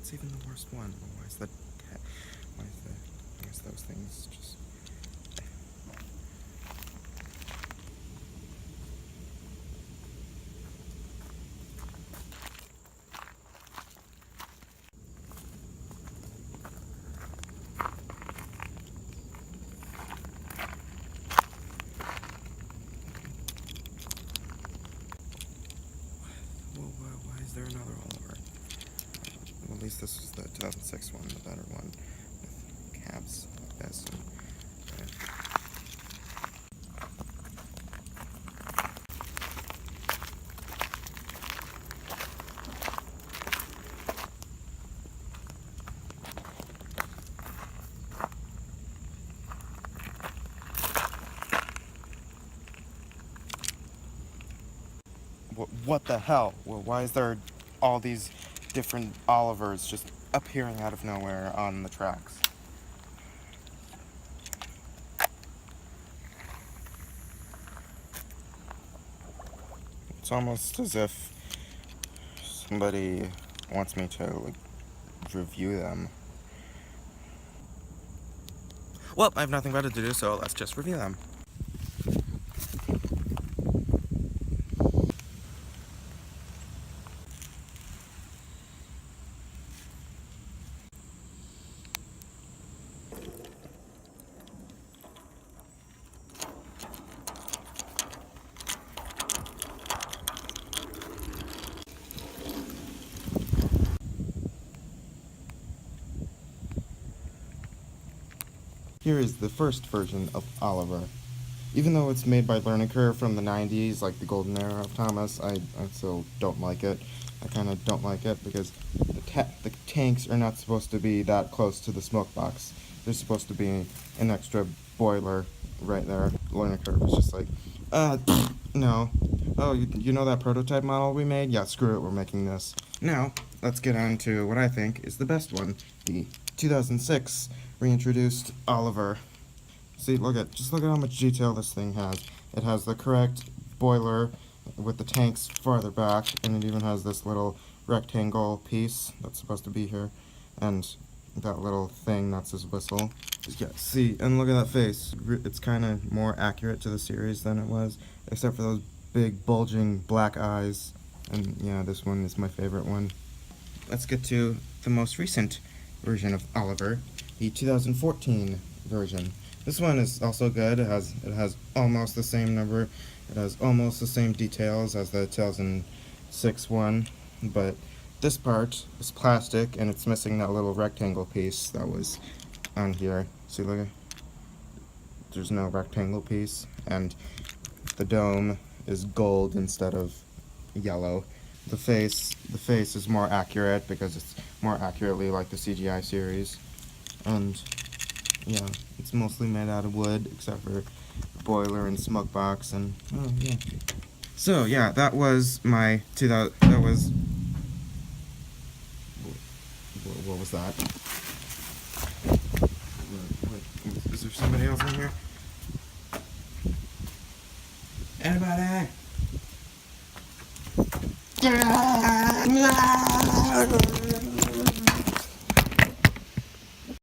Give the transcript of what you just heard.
That's even the worst one. Why is that? Why is those things just? Why is there another Oliver? Well, at least this is the 2006 one, the better one, with caps like this. What the hell? Well, why is there all these different Olivers just appearing out of nowhere on the tracks? It's almost as if somebody wants me to, like, review them. Well, I have nothing better to do, so let's just review them. Here is the first version of Oliver. Even though it's made by Learning Curve from the 90s, like the golden era of Thomas, I still don't like it. I kind of don't like it because the tanks are not supposed to be that close to the smoke box. There's supposed to be an extra boiler right there. Learning Curve is just like, no. Oh, you know that prototype model we made? Yeah, screw it, we're making this. Now, let's get on to what I think is the best one, the 2006 reintroduced Oliver. See, just look at how much detail this thing has. It has the correct boiler with the tanks farther back, and it even has this little rectangle piece that's supposed to be here, and that little thing that's his whistle. Yeah, see, and look at that face. It's kind of more accurate to the series than it was, except for those big bulging black eyes. And yeah, this one is my favorite one. Let's get to the most recent version of Oliver, the 2014 version. This one is also good. It has almost the same number. It has almost the same details as the 2006 one, but this part is plastic and it's missing that little rectangle piece that was on here. See, look, there's no rectangle piece, and the dome is gold instead of yellow. The face is more accurate because it's more accurately like the CGI series, and yeah, it's mostly made out of wood except for boiler and smoke box, and oh yeah. So yeah, that was my that was what was that? Wait, is there somebody else in here? Anybody?